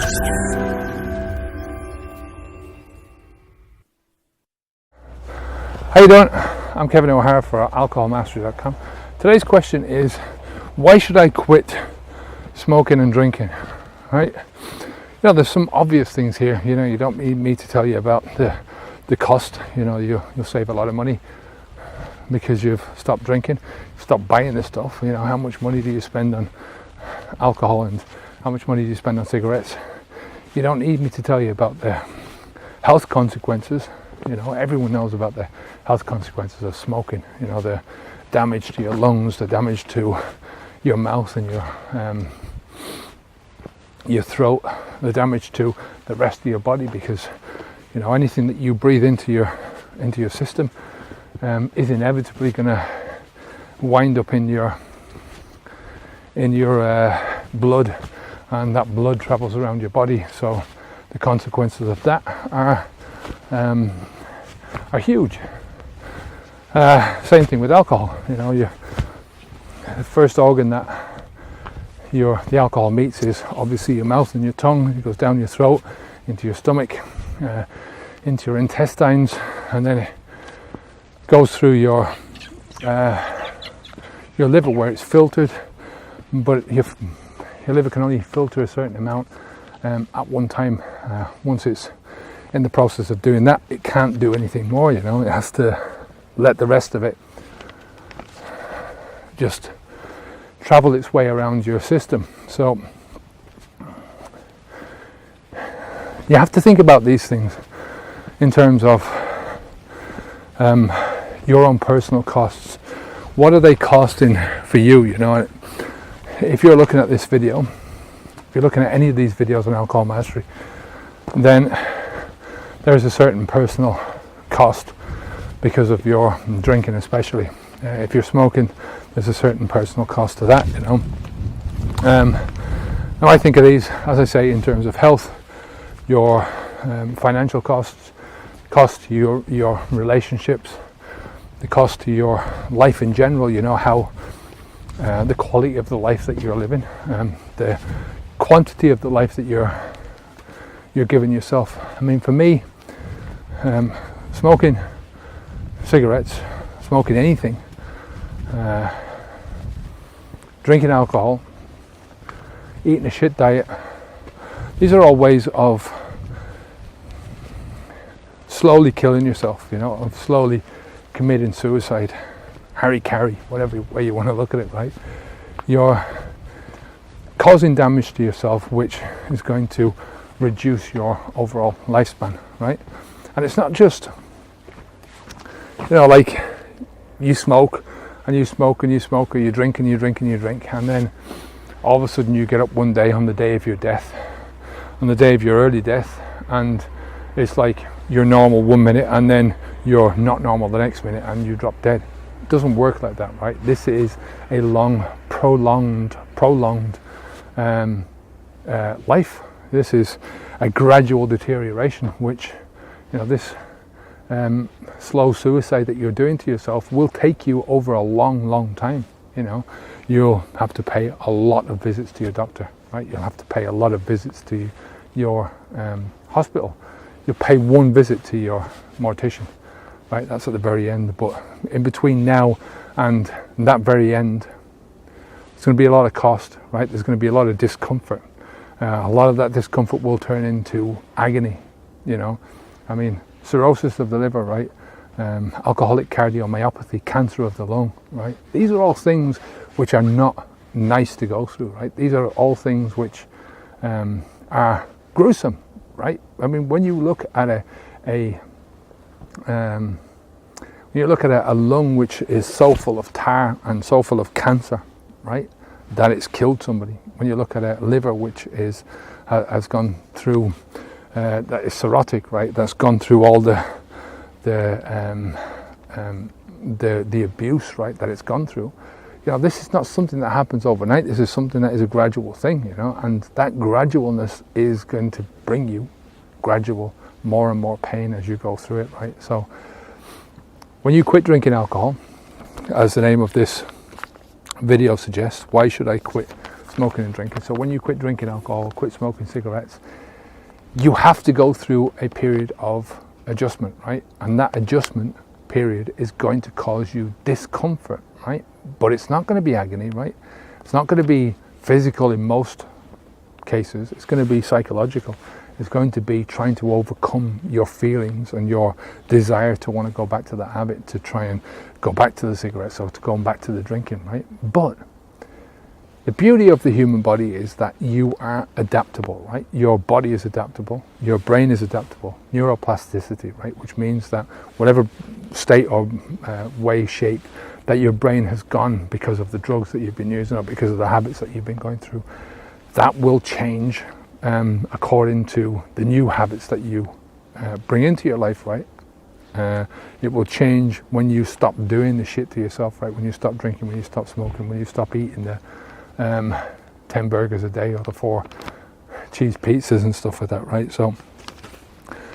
How you doing? I'm Kevin O'Hara for alcoholmastery.com. Today's question is, why should I quit smoking and drinking? Right? You know, there's some obvious things here. You know, you don't need me to tell you about the cost. You know, you'll save a lot of money because you've stopped drinking, stopped buying this stuff. You know, how much money do you spend on alcohol and how much money do you spend on cigarettes? You don't need me to tell you about the health consequences. You know, everyone knows about the health consequences of smoking. You know, the damage to your lungs, the damage to your mouth and your throat, the damage to the rest of your body, because you know anything that you breathe into your system is inevitably going to wind up in your blood, and that blood travels around your body. So the consequences of that are huge. Same thing with alcohol. You know, the first organ that the alcohol meets is obviously your mouth and your tongue. It goes down your throat, into your stomach, into your intestines, and then it goes through your liver, where it's filtered. But your liver can only filter a certain amount at one time. Once it's in the process of doing that, it can't do anything more. You know, it has to let the rest of it just travel its way around your system. So you have to think about these things in terms of your own personal costs. What are they costing for you? You know, if you're looking at this video, if you're looking at any of these videos on alcohol mastery, then there's a certain personal cost because of your drinking, especially. If you're smoking, there's a certain personal cost to that, you know. Now I think of these, as I say, in terms of health, your financial costs, cost to your relationships, the cost to your life in general. You know, how the quality of the life that you're living, the quantity of the life that you're giving yourself. I mean, for me, smoking cigarettes, smoking anything, drinking alcohol, eating a shit diet, these are all ways of slowly killing yourself, you know, of slowly committing suicide, harry-carry, whatever way you want to look at it, right? You're causing damage to yourself, which is going to reduce your overall lifespan, right? And it's not just, you know, like you smoke and you smoke and you smoke, or you drink and you drink and you drink, and then all of a sudden you get up one day on the day of your death, on the day of your early death, and it's like you're normal 1 minute and then you're not normal the next minute and you drop dead. It doesn't work like that, right? This is a long, prolonged life. This is a gradual deterioration, which, you know, this slow suicide that you're doing to yourself will take you over a long time. You know, you'll have to pay a lot of visits to your doctor, right? You'll have to pay a lot of visits to your hospital. You'll pay one visit to your mortician, right? That's at the very end. But in between now and that very end, it's going to be a lot of cost, right? There's going to be a lot of discomfort. A lot of that discomfort will turn into agony, you know. I mean, cirrhosis of the liver, right? Alcoholic cardiomyopathy, cancer of the lung, right? These are all things which are not nice to go through, right? These are all things which are gruesome, right? I mean, when you look at a lung which is so full of tar and so full of cancer, right, that it's killed somebody. When you look at a liver which has gone through, that is cirrhotic, right, that's gone through all the abuse, right, that it's gone through. You know, this is not something that happens overnight. This is something that is a gradual thing, you know, and that gradualness is going to bring you gradual more and more pain as you go through it, right? So when you quit drinking alcohol, as the name of this video suggests, why should I quit smoking and drinking. So when you quit drinking alcohol, quit smoking cigarettes, you have to go through a period of adjustment, right? And that adjustment period is going to cause you discomfort, right? But it's not going to be agony, right? It's not going to be physical in most cases. It's going to be psychological. It's going to be trying to overcome your feelings and your desire to want to go back to that habit, to try and go back to the cigarettes or to go back to the drinking, right? But the beauty of the human body is that you are adaptable, right? Your body is adaptable, your brain is adaptable, neuroplasticity, right? Which means that whatever state or way, shape that your brain has gone because of the drugs that you've been using or because of the habits that you've been going through, that will change according to the new habits that you bring into your life, right? It will change when you stop doing the shit to yourself, right? When you stop drinking, when you stop smoking, when you stop eating the 10 burgers a day or the 4 cheese pizzas and stuff like that, right? So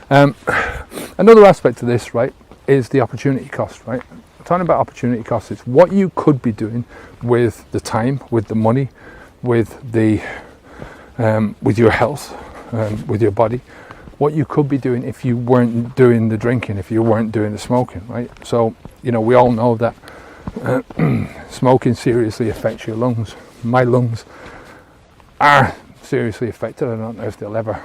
another aspect to this, right, is the opportunity cost, right? I'm talking about opportunity cost. It's what you could be doing with the time, with the money, with the with your health, with your body, what you could be doing if you weren't doing the drinking, if you weren't doing the smoking, right? So, you know, we all know that smoking seriously affects your lungs. My lungs are seriously affected. I don't know if they'll ever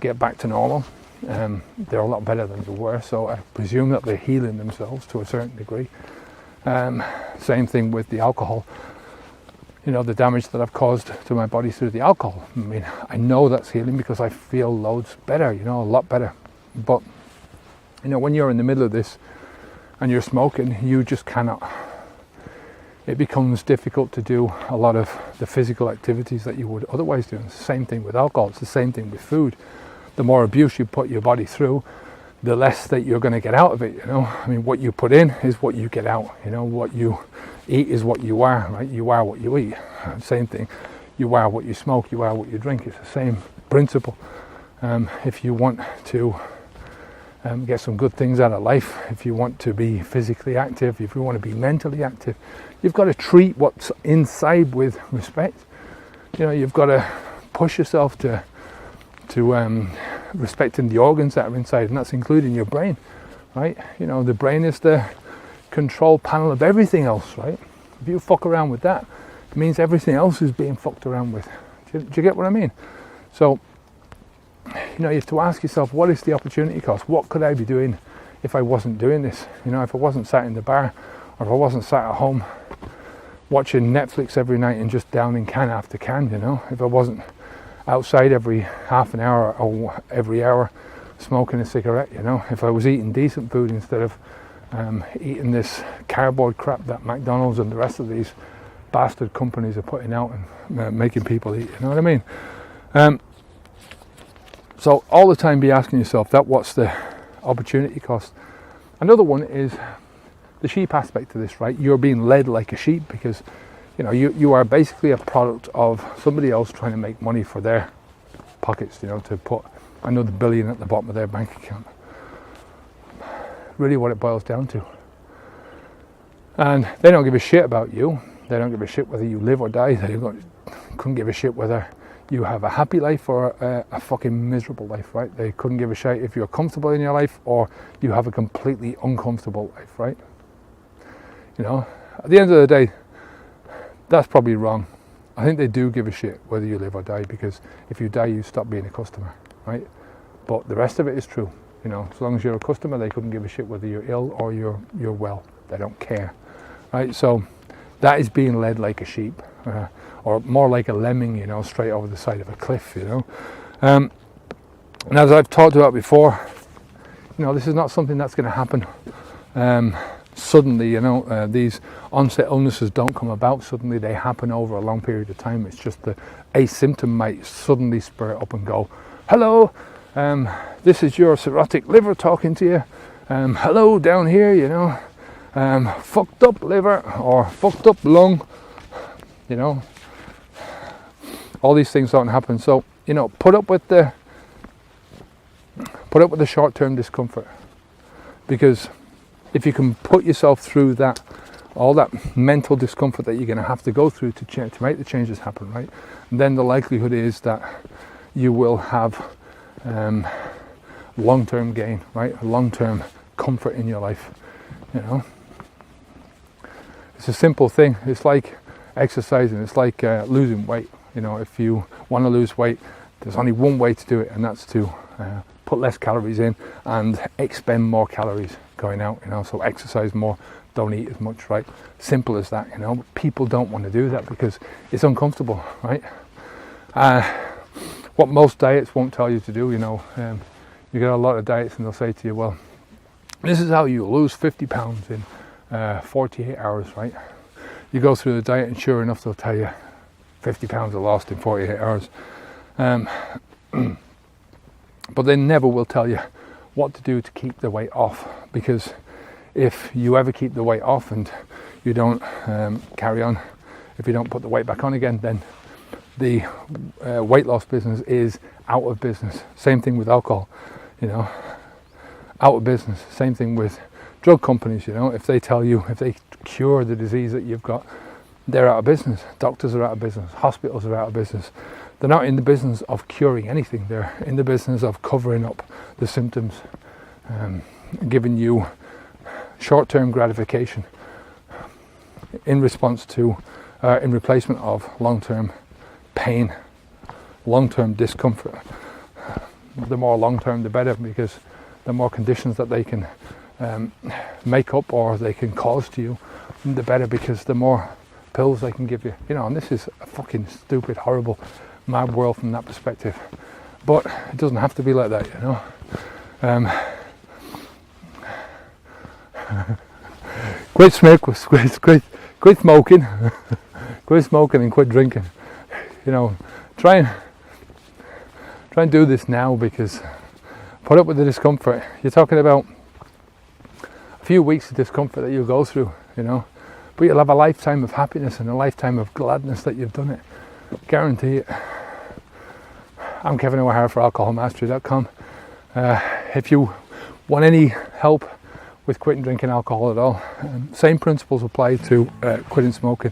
get back to normal. They're a lot better than they were, so I presume that they're healing themselves to a certain degree. Same thing with the alcohol. You know, the damage that I've caused to my body through the alcohol. I mean, I know that's healing because I feel loads better, you know, a lot better. But, you know, when you're in the middle of this and you're smoking, you just cannot. It becomes difficult to do a lot of the physical activities that you would otherwise do. It's the same thing with alcohol. It's the same thing with food. The more abuse you put your body through, the less that you're going to get out of it, you know. I mean, what you put in is what you get out, you know. What you eat is what you are, right? You are what you eat. Same thing. You are what you smoke, you are what you drink. It's the same principle. If you want to get some good things out of life, if you want to be physically active, if you want to be mentally active, you've got to treat what's inside with respect. You know, you've got to push yourself to respecting the organs that are inside, and that's including your brain, right? You know, the brain is the control panel of everything else, right? If you fuck around with that, it means everything else is being fucked around with. Do you get what I mean? So, you know, you have to ask yourself, what is the opportunity cost? What could I be doing if I wasn't doing this? You know, if I wasn't sat in the bar, or if I wasn't sat at home watching Netflix every night and just downing can after can, you know, if I wasn't outside every half an hour or every hour smoking a cigarette, you know, if I was eating decent food instead of eating this cardboard crap that McDonald's and the rest of these bastard companies are putting out and making people eat, you know what I mean? So all the time be asking yourself that, what's the opportunity cost? Another one is the sheep aspect to this, right? You're being led like a sheep because, you know, you are basically a product of somebody else trying to make money for their pockets, you know, to put another billion at the bottom of their bank account. Really what it boils down to. And they don't give a shit about you. They don't give a shit whether you live or die. They couldn't give a shit whether you have a happy life or a fucking miserable life, right? They couldn't give a shit if you're comfortable in your life or you have a completely uncomfortable life, right? You know, at the end of the day, that's probably wrong. I think they do give a shit whether you live or die, because if you die, you stop being a customer, right? But the rest of it is true. You know, as long as you're a customer, they couldn't give a shit whether you're ill or you're well. They don't care, right? So that is being led like a sheep, or more like a lemming, you know, straight over the side of a cliff, you know. And as I've talked about before, you know, this is not something that's going to happen suddenly, you know. These onset illnesses don't come about suddenly. They happen over a long period of time. It's just that a symptom might suddenly spur up and go, hello, this is your cirrhotic liver talking to you. Hello down here, you know. Fucked up liver or fucked up lung, you know. All these things don't happen. So, you know, put up with the short-term discomfort, because if you can put yourself through that all that mental discomfort that you're going to have to go through to make the changes happen, right? And then the likelihood is that you will have long-term gain, right? Long-term comfort in your life, you know. It's a simple thing. It's like exercising. It's like losing weight. You know, if you want to lose weight, there's only one way to do it, and that's to put less calories in and expend more calories going out, you know. So exercise more, don't eat as much, right? Simple as that, you know. But people don't want to do that because it's uncomfortable, right? What most diets won't tell you to do, you know, you get a lot of diets and they'll say to you, well, this is how you lose 50 pounds in 48 hours, right? You go through the diet and sure enough they'll tell you 50 pounds are lost in 48 hours. But they never will tell you what to do to keep the weight off, because if you ever keep the weight off and you don't carry on, if you don't put the weight back on again, then the weight loss business is out of business. Same thing with alcohol, you know, out of business. Same thing with drug companies, you know, if they tell you, if they cure the disease that you've got, they're out of business. Doctors are out of business. Hospitals are out of business. They're not in the business of curing anything. They're in the business of covering up the symptoms, giving you short-term gratification in response to, in replacement of long-term pain, long-term discomfort. The more long-term, the better, because the more conditions that they can make up or they can cause to you, the better, because the more pills they can give you. You know, and this is a fucking stupid, horrible, mad world from that perspective. But it doesn't have to be like that, you know. Quit smoking, quit smoking and quit drinking. You know, try and do this now, because put up with the discomfort. You're talking about a few weeks of discomfort that you'll go through, you know, but you'll have a lifetime of happiness and a lifetime of gladness that you've done it. Guarantee it. I'm Kevin O'Hara for alcoholmastery.com. If you want any help with quitting drinking alcohol at all, same principles apply to quitting smoking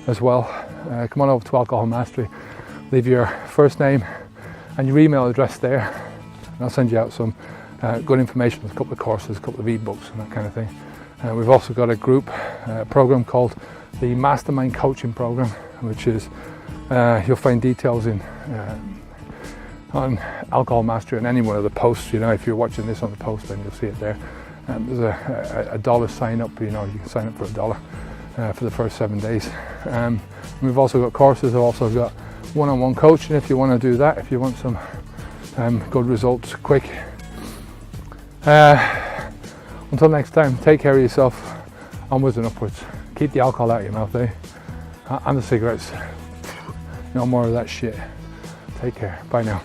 as well. Come on over to Alcohol Mastery, leave your first name and your email address there, and I'll send you out some good information, a couple of courses, a couple of ebooks and that kind of thing. We've also got a group program called the Mastermind Coaching Program, which is you'll find details in on Alcohol Mastery and any one of the posts. You know, if you're watching this on the post, then you'll see it there. There's a $1 sign up. You know, you can sign up for $1 for the first 7 days. We've also got courses. I've also got one-on-one coaching if you want to do that, if you want some good results quick. Until next time, take care of yourself, onwards and upwards. Keep the alcohol out of your mouth, eh? And the cigarettes. No more of that shit. Take care. Bye now.